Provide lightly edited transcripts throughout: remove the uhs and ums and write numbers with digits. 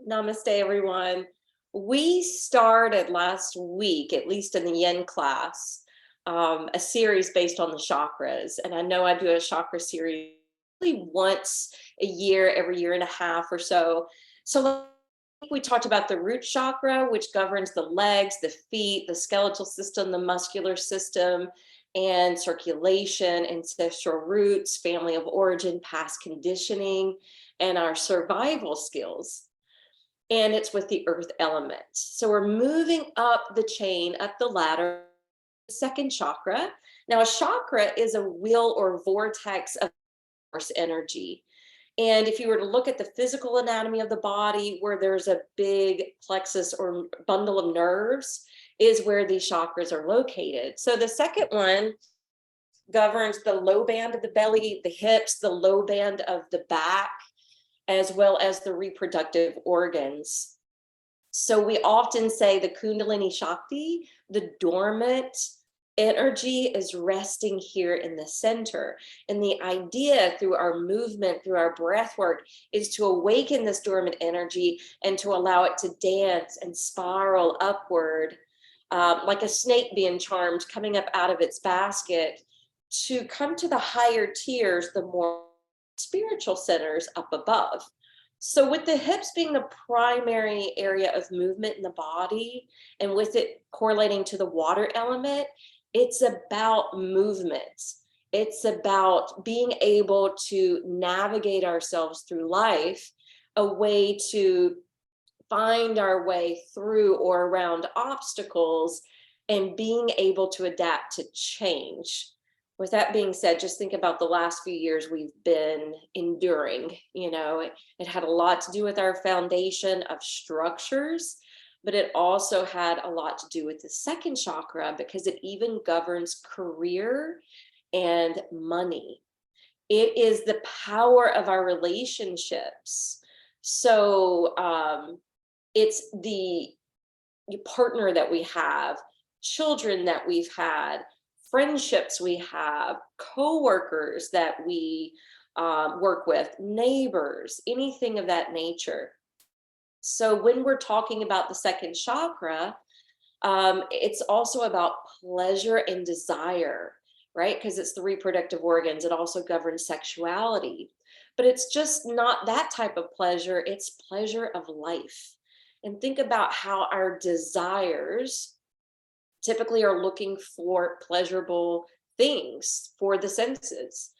Namaste, everyone. We started last week, at least in the yen class, a series based on the chakras. And I know I do a chakra series once a year, every year and a half or so. So last week we talked about the root chakra, which governs the legs, the feet, the skeletal system, the muscular system, and circulation, ancestral roots, family of origin, past conditioning, and our survival skills. And it's with the earth element. So we're moving up the chain, up the ladder, the second chakra. Now, a chakra is a wheel or vortex of force energy. And if you were to look at the physical anatomy of the body, where there's a big plexus or bundle of nerves, is where these chakras are located. So the second one governs the low band of the belly, the hips, the low band of the back, as well as the reproductive organs. So we often say the Kundalini Shakti, the dormant energy, is resting here in the center. And the idea through our movement, through our breath work, is to awaken this dormant energy and to allow it to dance and spiral upward, like a snake being charmed, coming up out of its basket, to come to the higher tiers, the more spiritual centers up above. So with the hips being the primary area of movement in the body, and with it correlating to the water element, it's about movement. It's about being able to navigate ourselves through life, a way to find our way through or around obstacles, and being able to adapt to change. With that being said, just think about the last few years we've been enduring. It had a lot to do with our foundation of structures, but it also had a lot to do with the second chakra, because it even governs career and money. It is the power of our relationships. So it's the partner that we have, children that we've had, friendships we have, coworkers that we work with, neighbors, anything of that nature. So when we're talking about the second chakra, it's also about pleasure and desire, right? Because it's the reproductive organs. It also governs sexuality, but it's just not that type of pleasure. It's pleasure of life. And think about how our desires typically are looking for pleasurable things for the senses.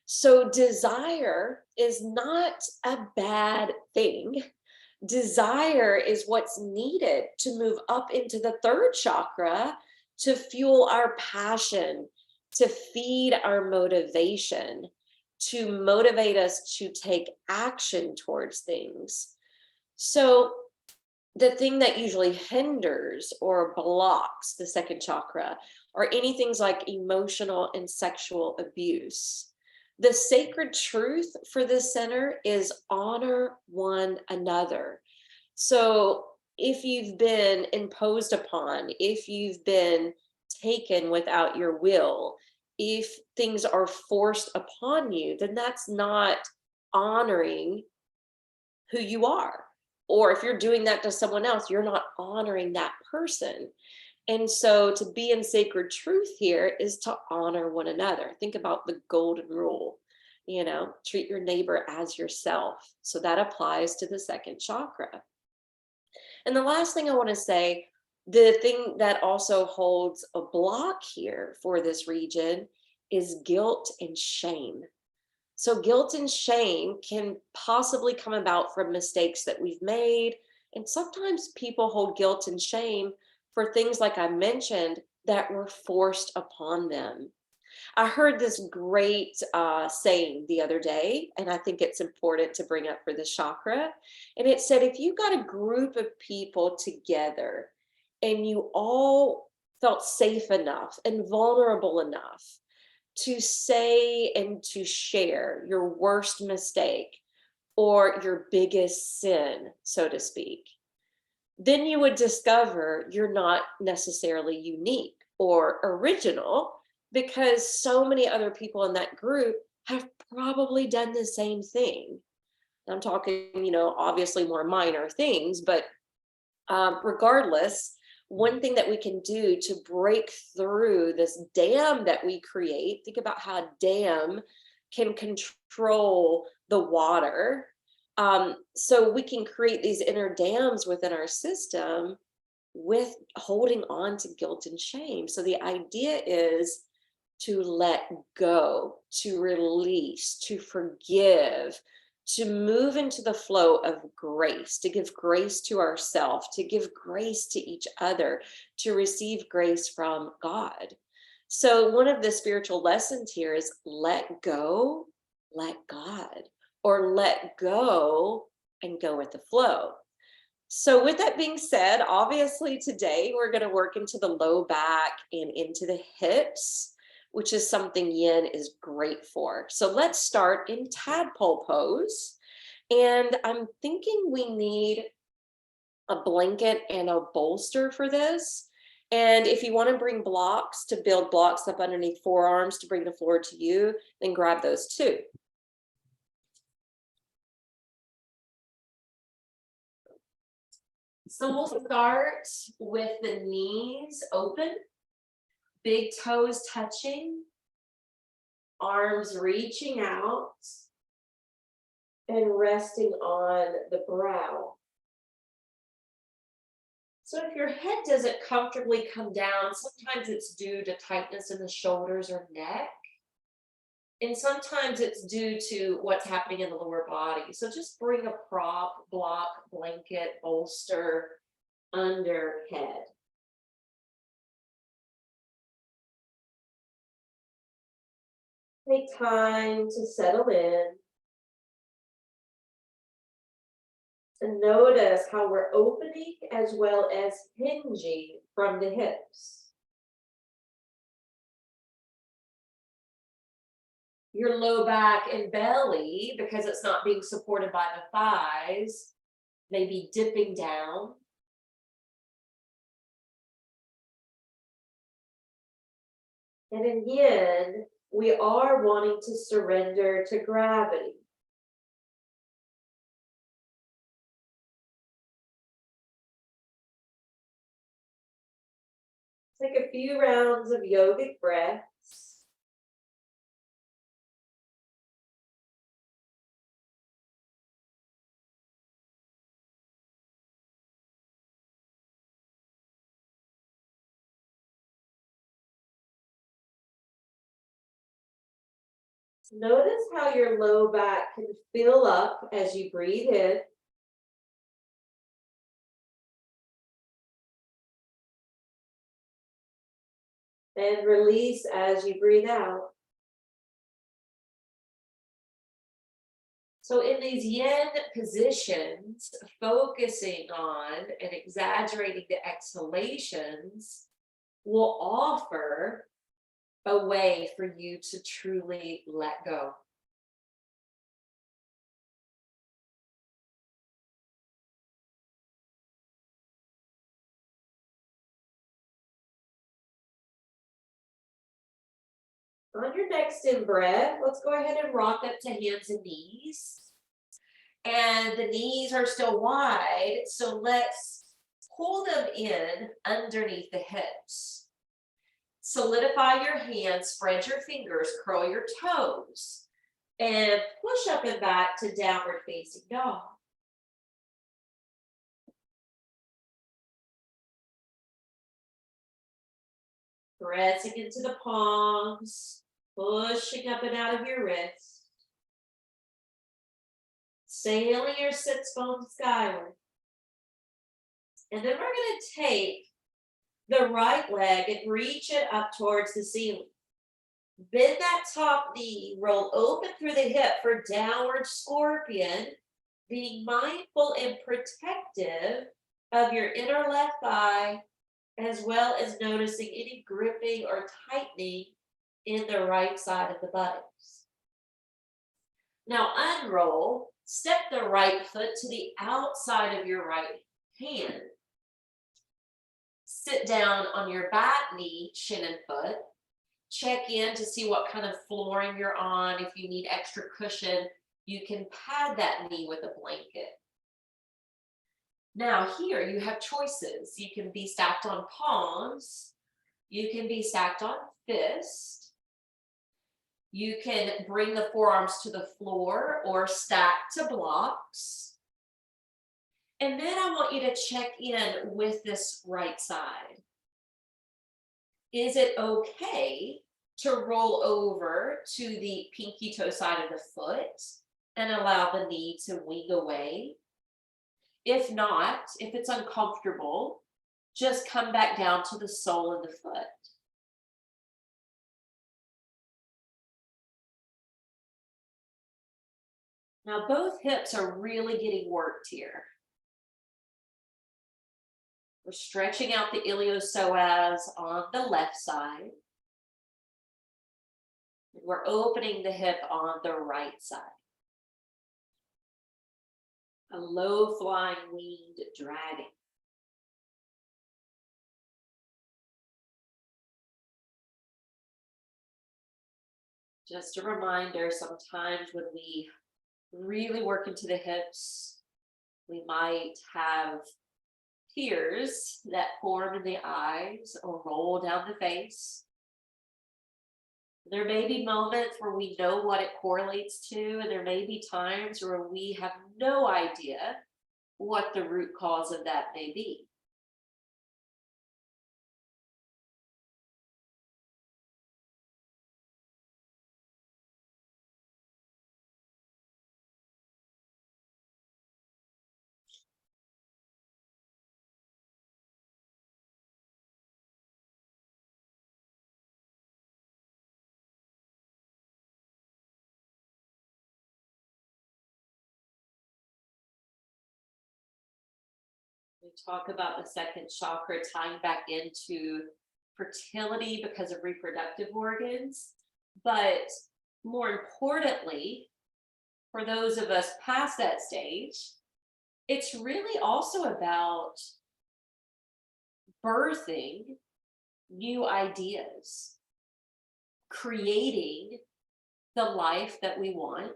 So desire is not a bad thing. Desire is what's needed to move up into the third chakra, to fuel our passion, to feed our motivation, to motivate us to take action towards things. So the thing that usually hinders or blocks the second chakra are any things like emotional and sexual abuse. The sacred truth for this center is honor one another. So if you've been imposed upon, if you've been taken without your will, if things are forced upon you, then that's not honoring who you are. Or if you're doing that to someone else, you're not honoring that person. And so to be in sacred truth here is to honor one another. Think about the golden rule, treat your neighbor as yourself. So that applies to the second chakra. And the last thing I want to say, the thing that also holds a block here for this region is guilt and shame. So guilt and shame can possibly come about from mistakes that we've made. And sometimes people hold guilt and shame for things, like I mentioned, that were forced upon them. I heard this great saying the other day, and I think it's important to bring up for the chakra. And it said, if you got a group of people together and you all felt safe enough and vulnerable enough to say and to share your worst mistake or your biggest sin, so to speak, then you would discover you're not necessarily unique or original, because so many other people in that group have probably done the same thing. I'm talking, obviously more minor things, but regardless, one thing that we can do to break through this dam that we create, think about how a dam can control the water. So we can create these inner dams within our system with holding on to guilt and shame. So the idea is to let go, to release, to forgive, to move into the flow of grace, to give grace to ourselves, to give grace to each other, to receive grace from God. So one of the spiritual lessons here is let go, let God, or let go and go with the flow. So with that being said, obviously today we're going to work into the low back and into the hips, which is something yin is great for. So let's start in tadpole pose. And I'm thinking we need a blanket and a bolster for this. And if you want to bring blocks to build blocks up underneath forearms to bring the floor to you, then grab those too. So we'll start with the knees open, big toes touching, arms reaching out, and resting on the brow. So if your head doesn't comfortably come down, sometimes it's due to tightness in the shoulders or neck. And sometimes it's due to what's happening in the lower body. So just bring a prop, block, blanket, bolster under head. Take time to settle in. And notice how we're opening as well as hinging from the hips. Your low back and belly, because it's not being supported by the thighs, may be dipping down. And in yin, we are wanting to surrender to gravity. Take a few rounds of yogic breaths. Notice how your low back can fill up as you breathe in. And release as you breathe out. So in these yin positions, focusing on and exaggerating the exhalations will offer a way for you to truly let go. On your next in breath, let's go ahead and rock up to hands and knees. And the knees are still wide, so let's pull them in underneath the hips. Solidify your hands, spread your fingers, curl your toes, and push up and back to downward facing dog. Pressing into the palms, pushing up and out of your wrists. Sailing your sits bones skyward. And then we're going to take the right leg and reach it up towards the ceiling. Bend that top knee, roll open through the hip for downward scorpion, being mindful and protective of your inner left thigh, as well as noticing any gripping or tightening in the right side of the buttocks. Now unroll, step the right foot to the outside of your right hand. Sit down on your back knee, shin and foot. Check in to see what kind of flooring you're on. If you need extra cushion, You can pad that knee with a blanket. Now here you have choices. You can be stacked on palms. You can be stacked on fists. You can bring the forearms to the floor or stack to blocks. And then I want you to check in with this right side. Is it okay to roll over to the pinky toe side of the foot and allow the knee to wing away? If not, if it's uncomfortable, just come back down to the sole of the foot. Now both hips are really getting worked here. We're stretching out the iliopsoas on the left side. We're opening the hip on the right side. A low flying winged dragon. Just a reminder, sometimes when we really work into the hips, we might have tears that form in the eyes or roll down the face. There may be moments where we know what it correlates to, and there may be times where we have no idea what the root cause of that may be. We talk about the second chakra tying back into fertility because of reproductive organs, but more importantly, for those of us past that stage, it's really also about birthing new ideas, creating the life that we want,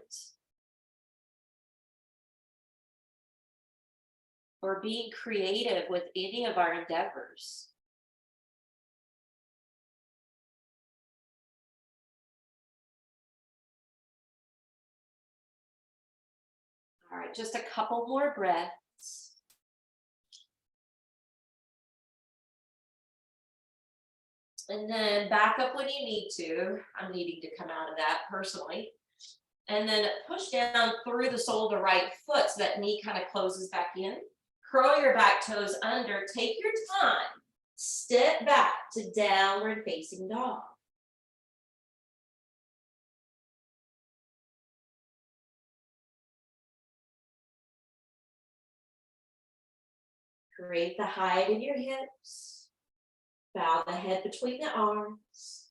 or being creative with any of our endeavors. All right, just a couple more breaths. And then back up when you need to. I'm needing to come out of that personally. And then push down through the sole of the right foot so that knee kind of closes back in. Curl your back toes under. Take your time. Step back to downward facing dog. Create the height in your hips. Bow the head between the arms.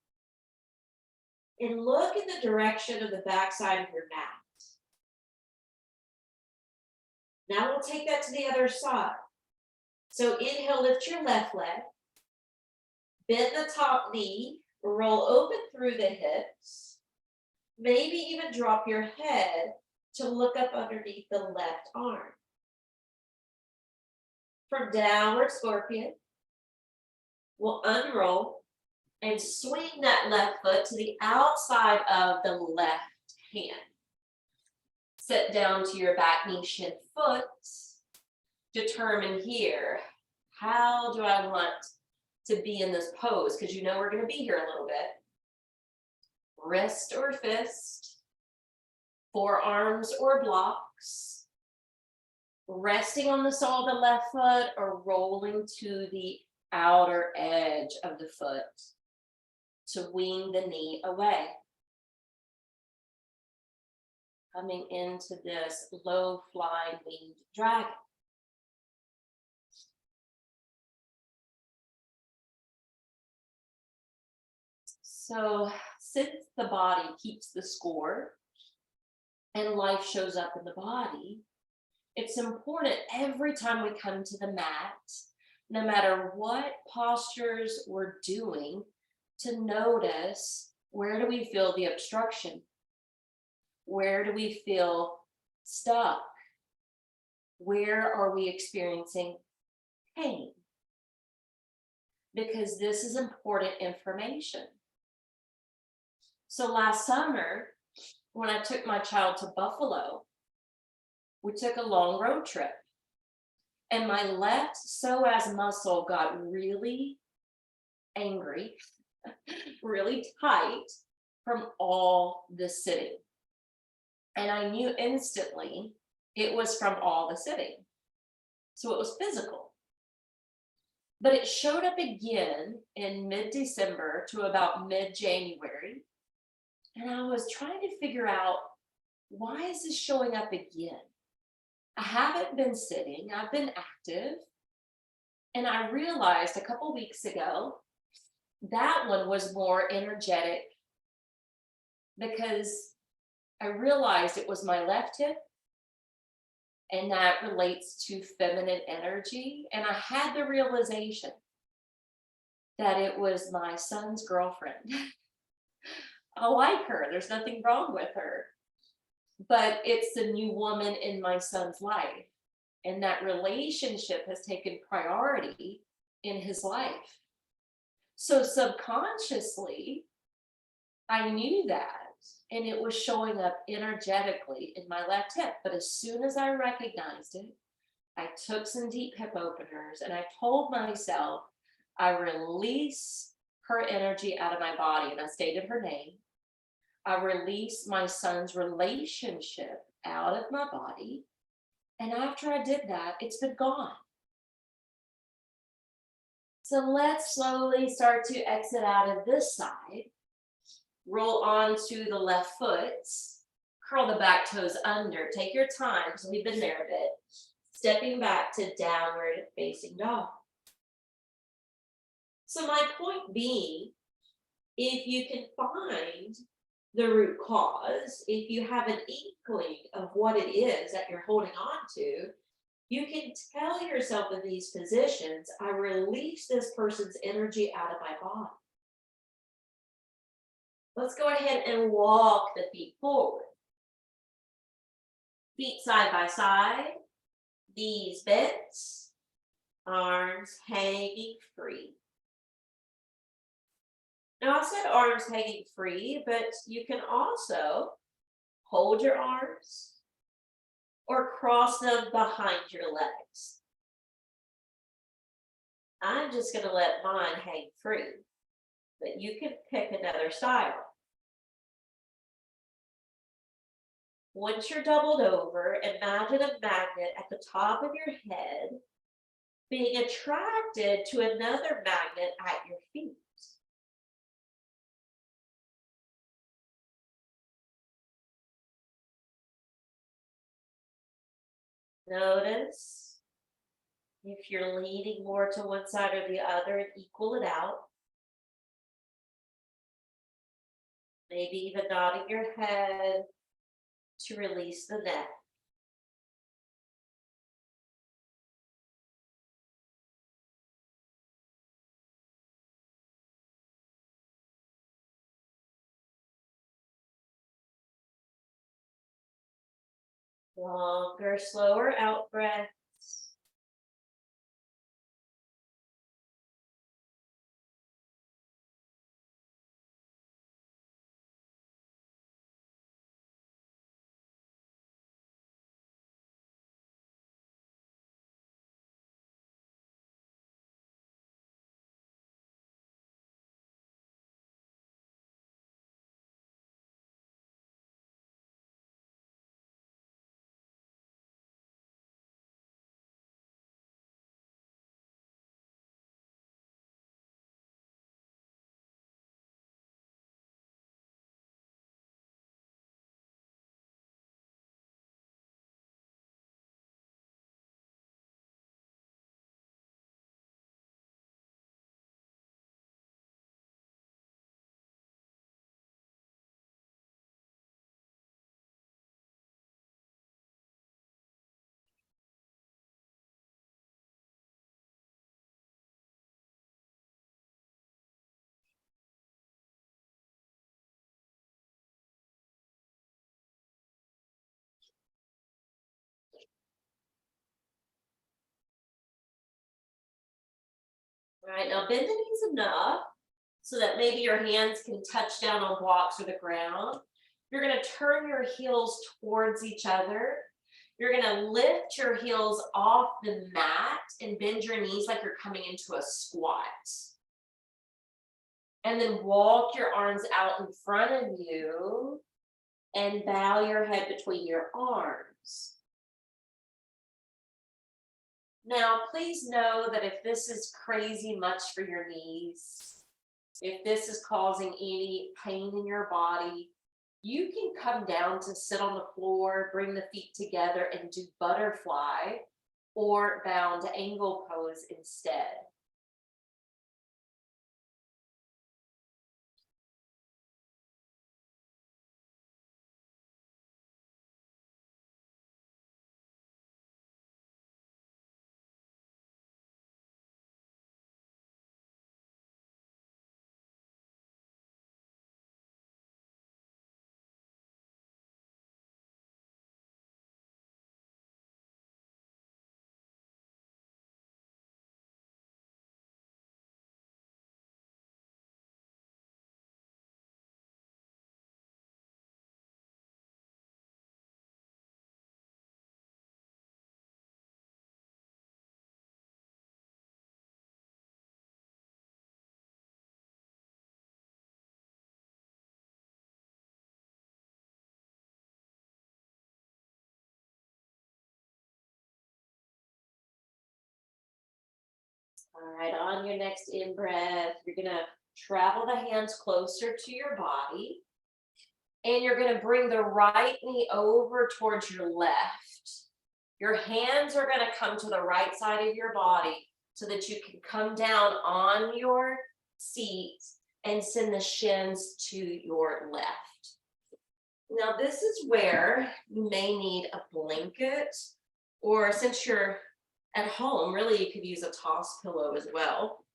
And look in the direction of the backside of your mat. Now we'll take that to the other side. So inhale, lift your left leg. Bend the top knee. Roll open through the hips. Maybe even drop your head to look up underneath the left arm. From downward scorpion, we'll unroll and swing that left foot to the outside of the left hand. Sit down to your back knee, shin foot. Determine here, how do I want to be in this pose? Because you know we're going to be here a little bit. Wrist or fist, forearms or blocks. Resting on the sole of the left foot or rolling to the outer edge of the foot to wing the knee away. Coming into this low flying winged dragon. So since the body keeps the score and life shows up in the body, it's important every time we come to the mat, no matter what postures we're doing, to notice, where do we feel the obstruction? Where do we feel stuck? Where are we experiencing pain? Because this is important information. So last summer, when I took my child to Buffalo, we took a long road trip, and my left psoas muscle got really angry, really tight from all the sitting. And I knew instantly it was from all the sitting. So it was physical. But it showed up again in mid-December to about mid-January. And I was trying to figure out, why is this showing up again? I haven't been sitting, I've been active. And I realized a couple weeks ago, that one was more energetic, because I realized it was my left hip, and that relates to feminine energy. And I had the realization that it was my son's girlfriend. I like her, there's nothing wrong with her, but it's the new woman in my son's life. And that relationship has taken priority in his life. So subconsciously, I knew that, and it was showing up energetically in my left hip. But as soon as I recognized it, I took some deep hip openers and I told myself, I release her energy out of my body, and I stated her name. I release my son's relationship out of my body. And after I did that, it's been gone. So let's slowly start to exit out of this side. Roll onto the left foot. Curl the back toes under. Take your time, because we've been there a bit. Stepping back to downward facing dog. So my point being, if you can find the root cause, if you have an inkling of what it is that you're holding on to, you can tell yourself in these positions, I release this person's energy out of my body. Let's go ahead and walk the feet forward. Feet side by side, knees bent, arms hanging free. Now I said arms hanging free, but you can also hold your arms or cross them behind your legs. I'm just going to let mine hang free, but you can pick another style. Once you're doubled over, imagine a magnet at the top of your head being attracted to another magnet at your feet. Notice if you're leaning more to one side or the other, and equal it out. Maybe even nodding your head to release the neck. Longer, slower out breath. All right, now bend the knees enough so that maybe your hands can touch down on blocks or the ground. You're going to turn your heels towards each other. You're going to lift your heels off the mat and bend your knees like you're coming into a squat. And then walk your arms out in front of you and bow your head between your arms. Now, please know that if this is crazy much for your knees, if this is causing any pain in your body, you can come down to sit on the floor, bring the feet together and do butterfly or bound angle pose instead. All right, on your next in-breath, you're going to travel the hands closer to your body. And you're going to bring the right knee over towards your left. Your hands are going to come to the right side of your body so that you can come down on your seat and send the shins to your left. Now, this is where you may need a blanket, or since you're at home, really you could use a toss pillow as well.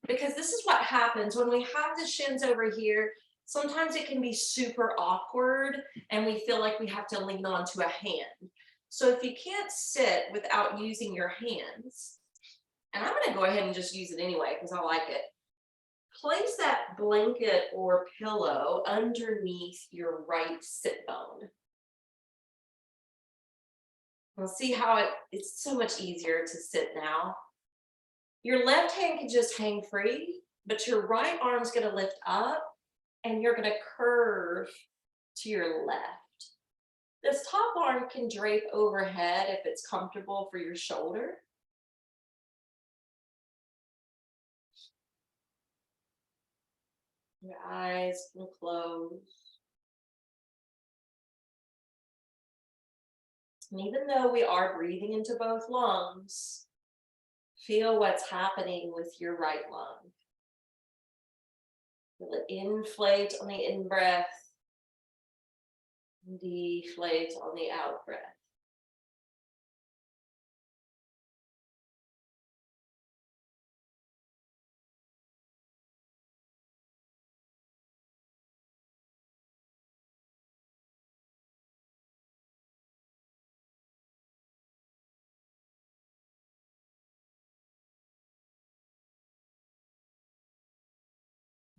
Because this is what happens when we have the shins over here. Sometimes it can be super awkward and we feel like we have to lean onto a hand. So if you can't sit without using your hands, and I'm going to go ahead and just use it anyway because I like it. Place that blanket or pillow underneath your right sit bone. We'll see how it's so much easier to sit now. Your left hand can just hang free, but your right arm's going to lift up and you're going to curve to your left. This top arm can drape overhead if it's comfortable for your shoulder. Your eyes can close. And even though we are breathing into both lungs, feel what's happening with your right lung. Feel it inflate on the in-breath, deflate on the out-breath.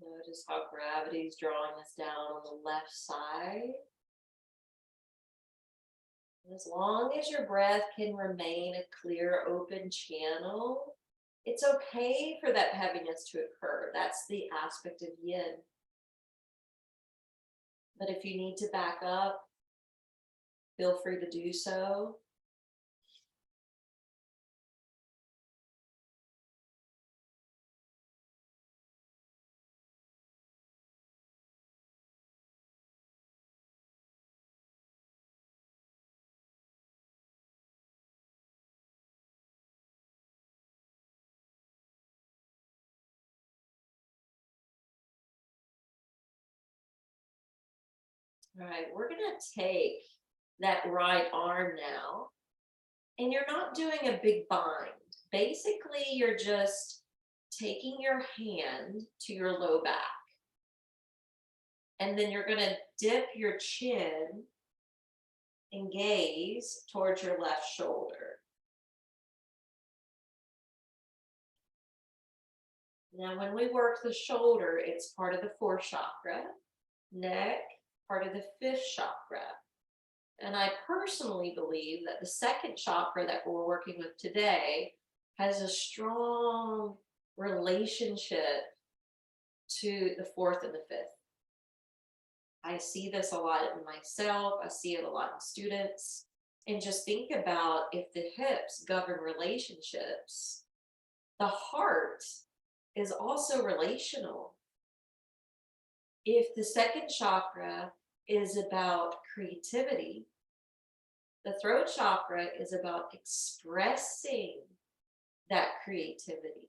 Notice how gravity is drawing us down on the left side. As long as your breath can remain a clear, open channel, it's okay for that heaviness to occur. That's the aspect of yin. But if you need to back up, feel free to do so. All right, we're going to take that right arm now, and you're not doing a big bind. Basically, you're just taking your hand to your low back. And then you're going to dip your chin and gaze towards your left shoulder. Now, when we work the shoulder, it's part of the fourth chakra, neck, part of the fifth chakra. And I personally believe that the second chakra that we're working with today has a strong relationship to the fourth and the fifth. I see this a lot in myself. I see it a lot in students. And just think about, if the hips govern relationships, the heart is also relational. If the second chakra is about creativity, the throat chakra is about expressing that creativity.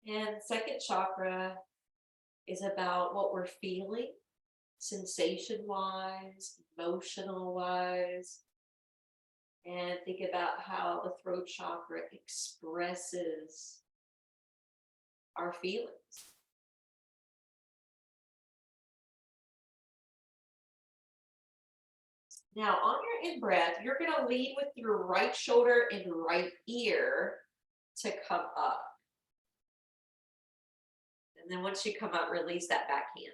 And second chakra is about what we're feeling, sensation wise, emotional wise. And think about how the throat chakra expresses our feelings. Now, on your in breath, you're going to lead with your right shoulder and right ear to come up. And then once you come up, release that back hand.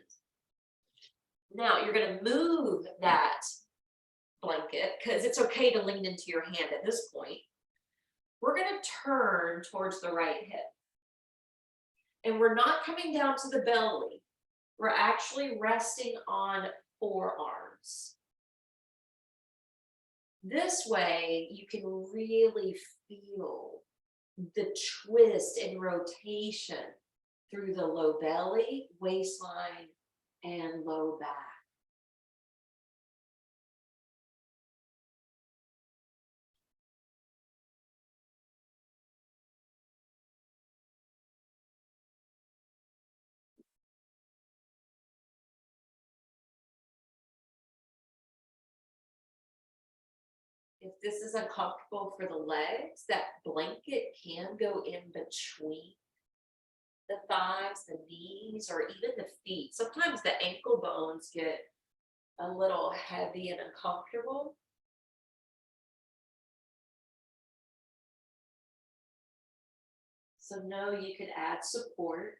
Now, you're going to move that blanket, because it's okay to lean into your hand at this point. We're going to turn towards the right hip. And we're not coming down to the belly. We're actually resting on forearms. This way, you can really feel the twist and rotation through the low belly, waistline, and low back. If this is uncomfortable for the legs, that blanket can go in between the thighs, the knees, or even the feet. Sometimes the ankle bones get a little heavy and uncomfortable. So know you could add support.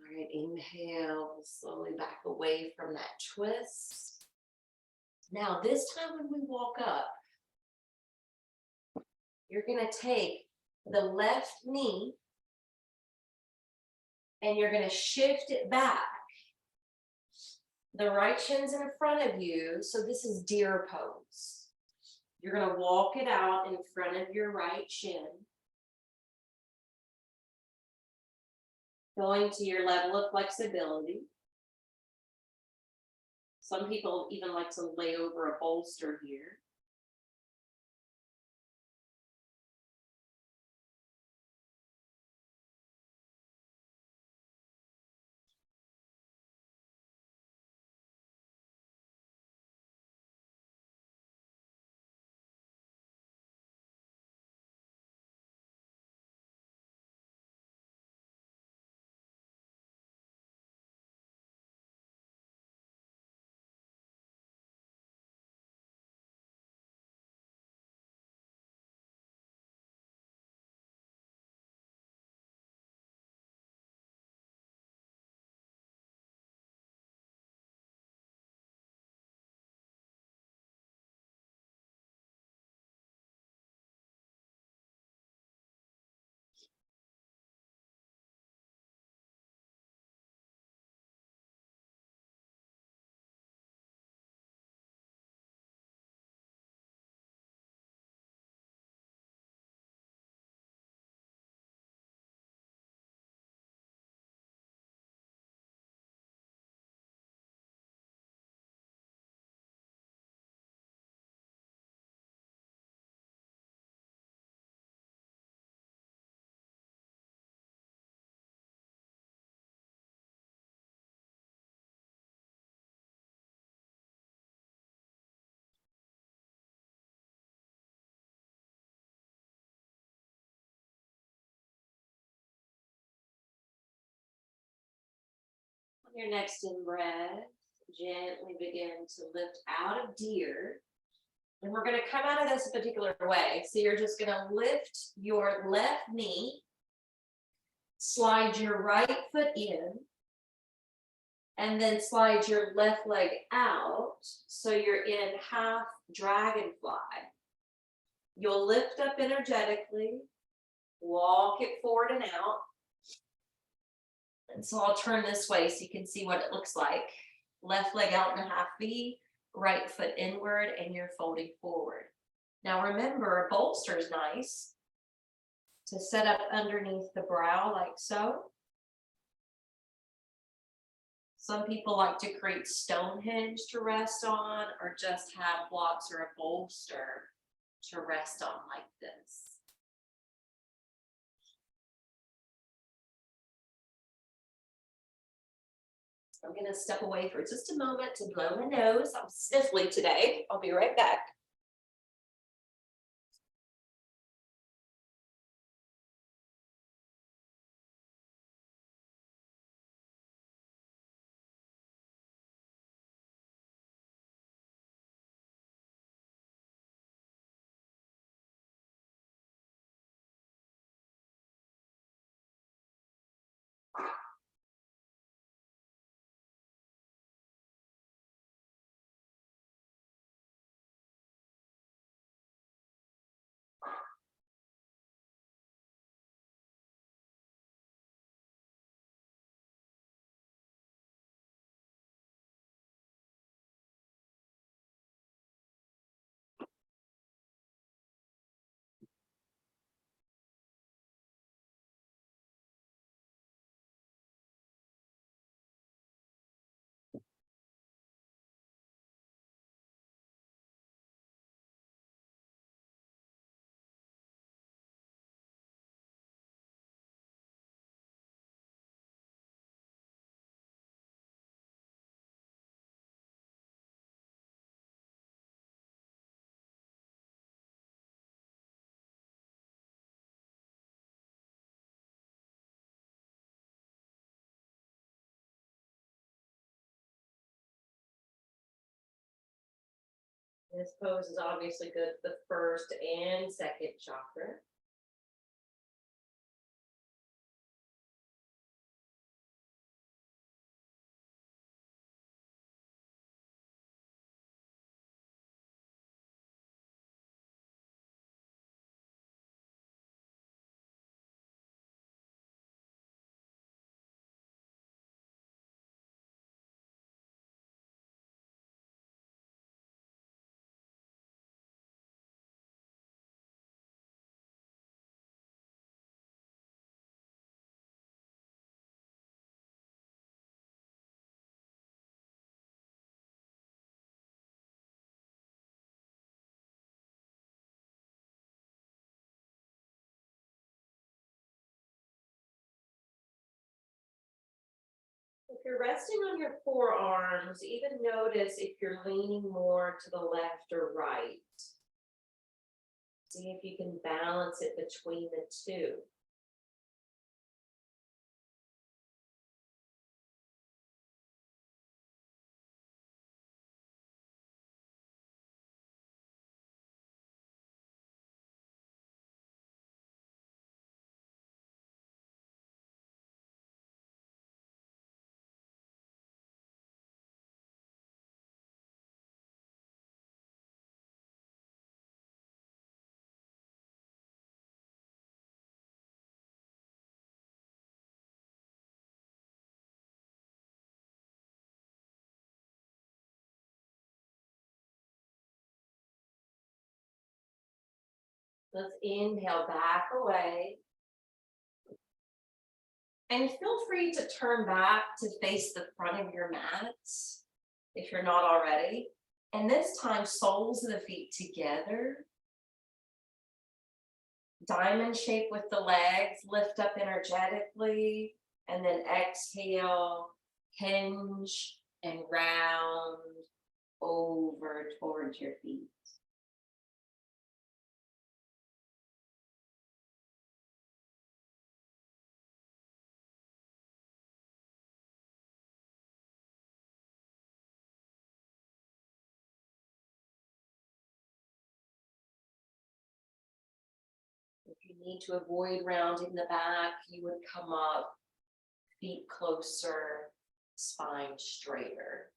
All right, inhale, slowly back away from that twist. Now, this time when we walk up, you're going to take the left knee and you're going to shift it back. The right shin's in front of you, so this is deer pose. You're going to walk it out in front of your right shin. Going to your level of flexibility. Some people even like to lay over a bolster here. Your next in-breath, gently begin to lift out of deer. And we're going to come out of this a particular way. So you're just going to lift your left knee, slide your right foot in, and then slide your left leg out. So you're in half dragonfly. You'll lift up energetically, walk it forward and out. And so I'll turn this way so you can see what it looks like. Left leg out in a half V, right foot inward, and you're folding forward. Now remember, a bolster is nice to set up underneath the brow like so. Some people like to create Stonehenge to rest on, or just have blocks or a bolster to rest on like this. I'm going to step away for just a moment to blow my nose. I'm sniffly today. I'll be right back. This pose is obviously good for the first and second chakra. If you're resting on your forearms, even notice if you're leaning more to the left or right. See if you can balance it between the two. Let's inhale back away. And feel free to turn back to face the front of your mats if you're not already. And this time, soles of the feet together. Diamond shape with the legs, lift up energetically, and then exhale, hinge and round over towards your feet. If you need to avoid rounding the back, you would come up, feet closer, spine straighter.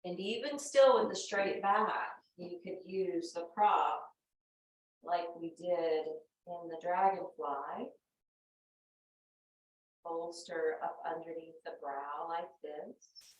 And even still with the straight back, you could use the prop like we did in the dragonfly. Bolster up underneath the brow like this.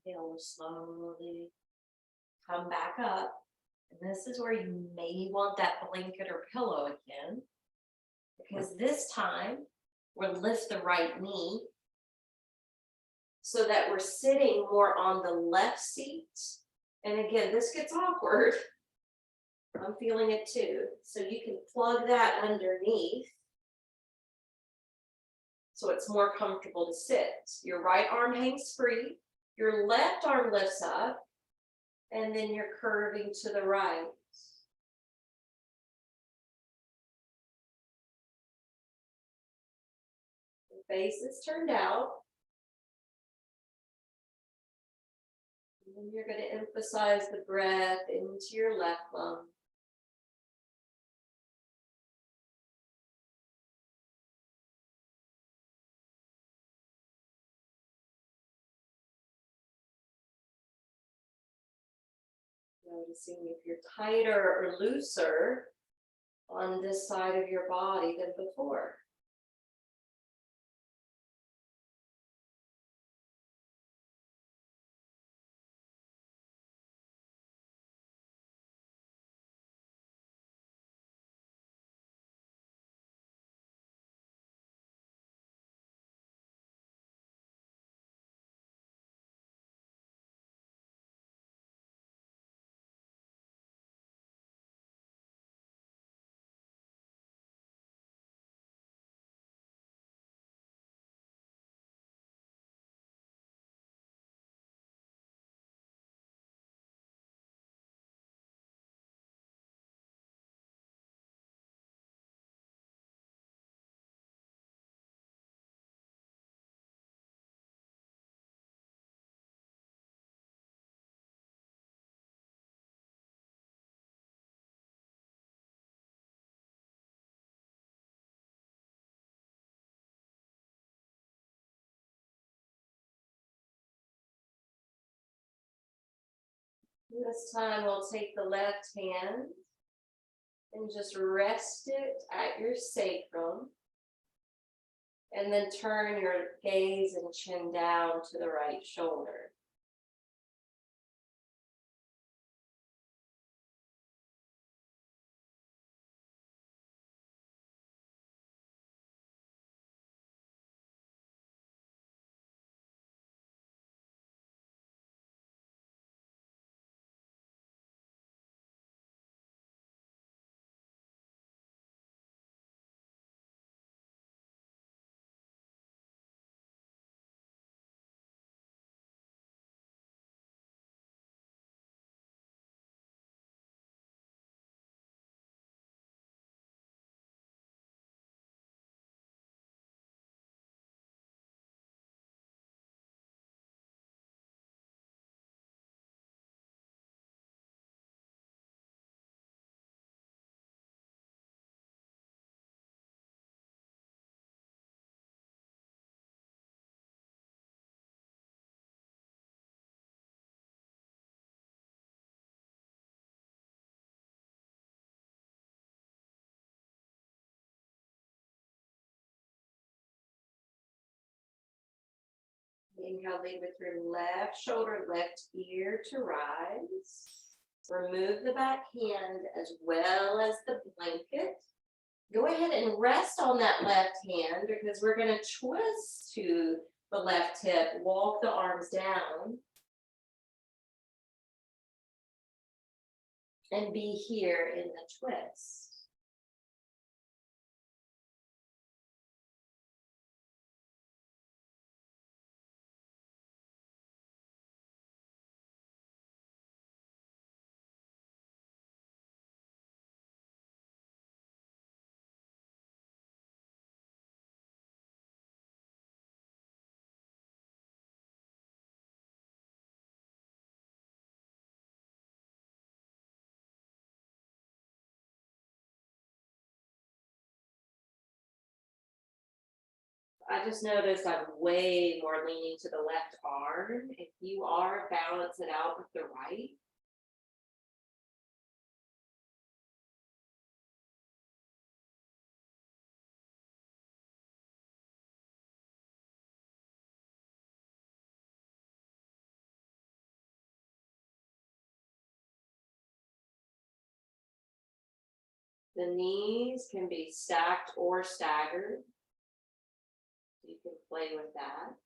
Inhale slowly, come back up. And this is where you may want that blanket or pillow again, because this time we'll lift the right knee so that we're sitting more on the left seat. And again, this gets awkward. I'm feeling it too. So you can plug that underneath so it's more comfortable to sit. Your right arm hangs free, your left arm lifts up, and then you're curving to the right. The face is turned out. And then you're going to emphasize the breath into your left lung. Noticing if you're tighter or looser on this side of your body than before. This time we'll take the left hand and just rest it at your sacrum. And then turn your gaze and chin down to the right shoulder. Inhale, lead with your left shoulder, left ear to rise. Remove the back hand as well as the blanket. Go ahead and rest on that left hand because we're going to twist to the left hip. Walk the arms down. And be here in the twist. I just noticed I'm way more leaning to the left arm. If you are, balance it out with the right. The knees can be stacked or staggered. You can play with that.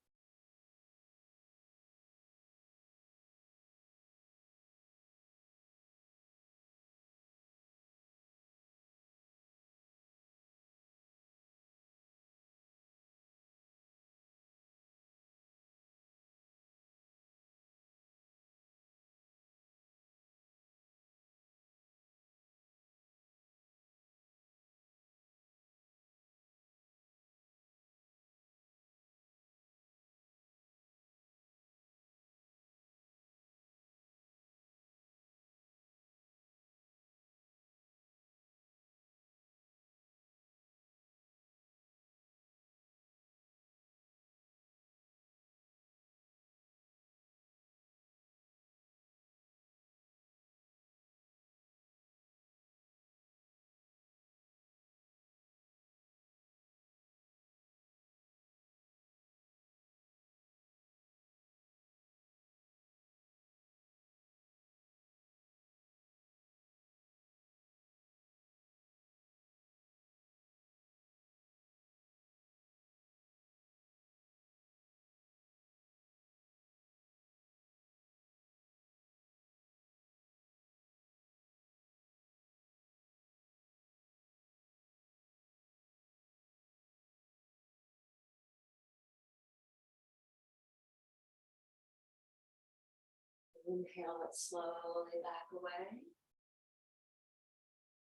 Inhale it slowly back away.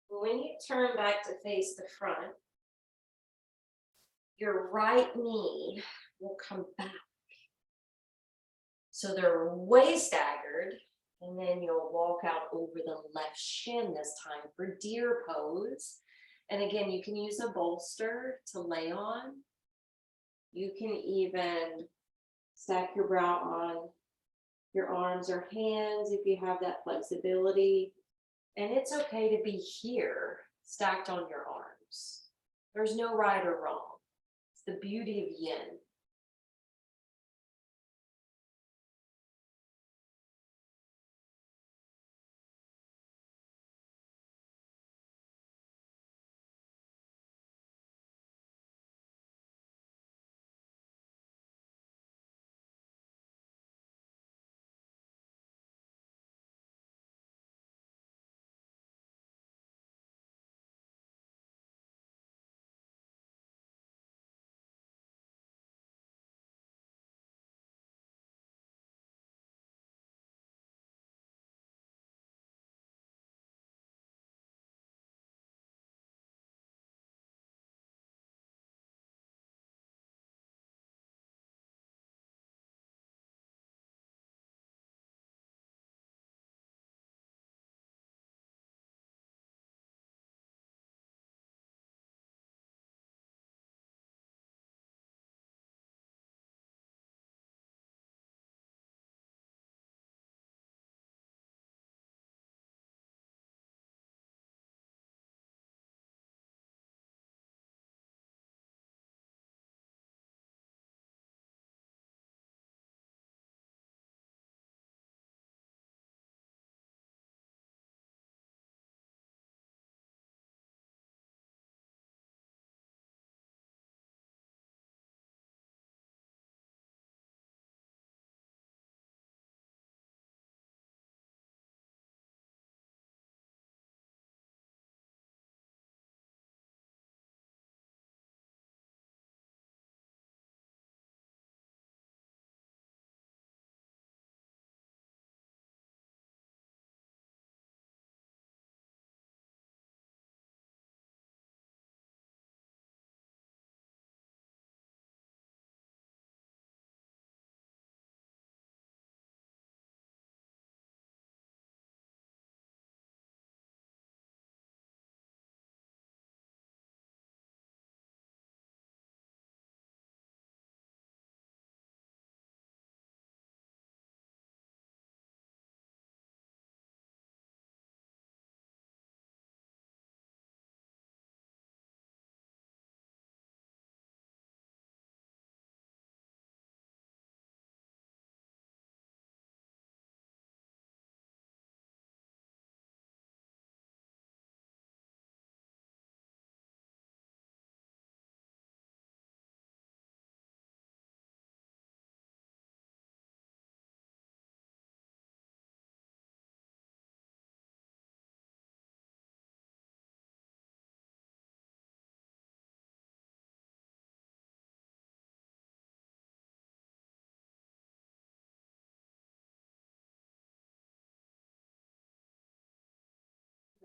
When you turn back to face the front, your right knee will come back. So they're way staggered, and then you'll walk out over the left shin this time for deer pose. And again, you can use a bolster to lay on. You can even stack your brow on your arms or hands if you have that flexibility. And it's okay to be here, stacked on your arms. There's no right or wrong. It's the beauty of yin.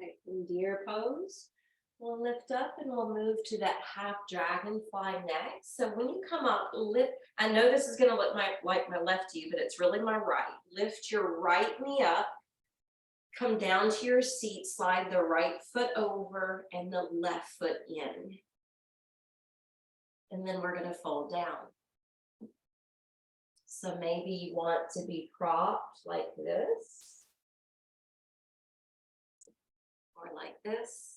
Right, from deer pose, we'll lift up and we'll move to that half dragonfly next. So when you come up, lift, I know this is gonna look like my left to you, but it's really my right. Lift your right knee up, come down to your seat, slide the right foot over and the left foot in. And then we're gonna fold down. So maybe you want to be propped like this, or like this.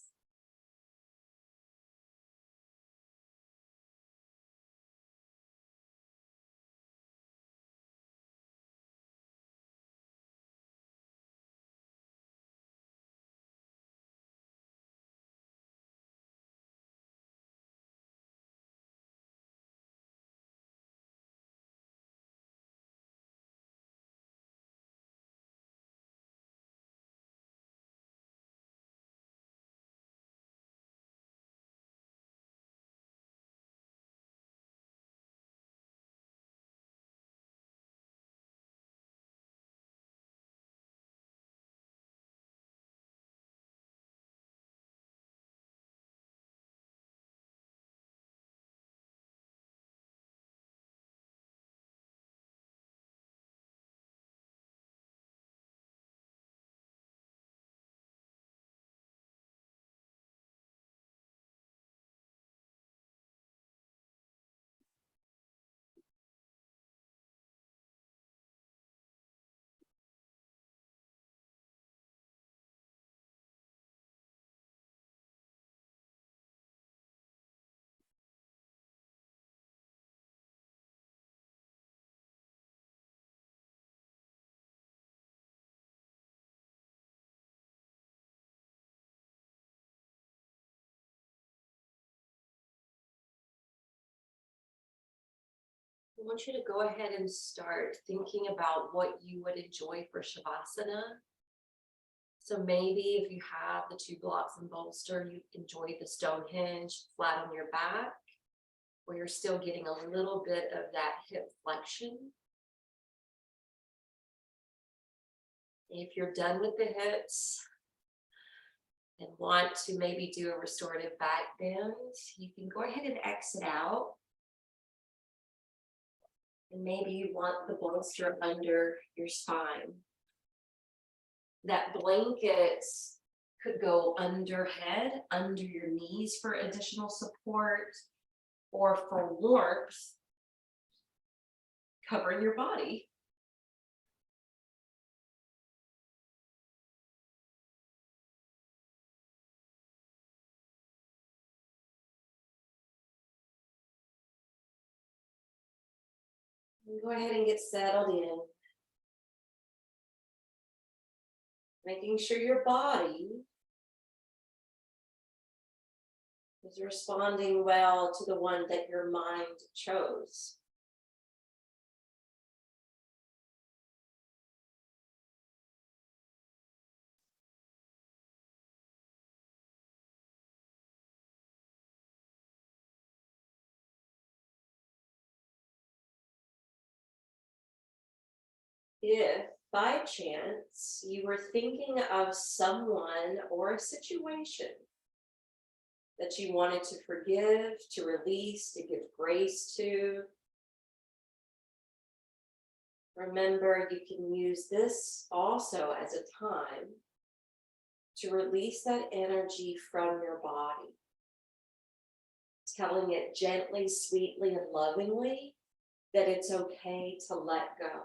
I want you to go ahead and start thinking about what you would enjoy for Shavasana. So maybe if you have the 2 blocks and bolster, you enjoy the Stonehenge flat on your back, where you're still getting a little bit of that hip flexion. If you're done with the hips and want to maybe do a restorative back bend, you can go ahead and exit out. And maybe you want the bolster under your spine. That blanket could go under head, under your knees for additional support, or for warmth, covering your body. And go ahead and get settled in. Making sure your body is responding well to the one that your mind chose. If by chance you were thinking of someone or a situation that you wanted to forgive, to release, to give grace to, remember you can use this also as a time to release that energy from your body. Telling it gently, sweetly, and lovingly that it's okay to let go.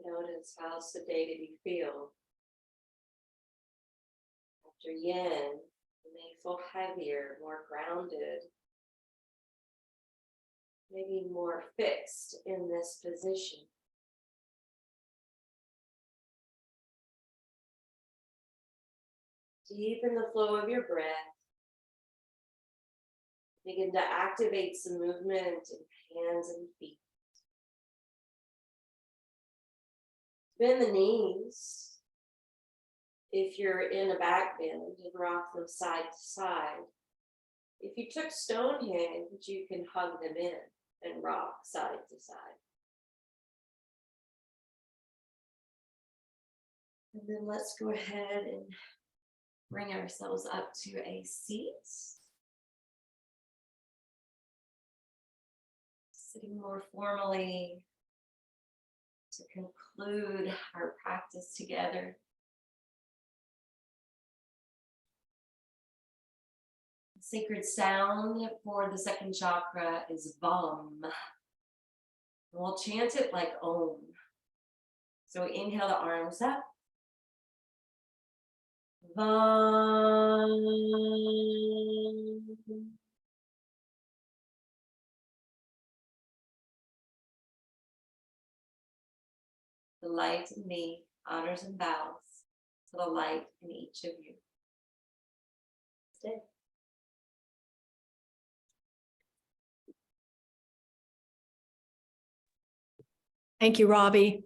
Notice how sedated you feel. After yin, you may feel heavier, more grounded, maybe more fixed in this position. Deepen the flow of your breath. Begin to activate some movement in hands and feet. Bend the knees. If you're in a back bend, and rock them side to side. If you took Stonehenge, you can hug them in and rock side to side. And then let's go ahead and bring ourselves up to a seat. Sitting more formally to conclude our practice together. The sacred sound for the second chakra is Vam. We'll chant it like Om. So inhale the arms up. Vam. The light in me honors and bows to the light in each of you. Stay. Thank you, Robbie.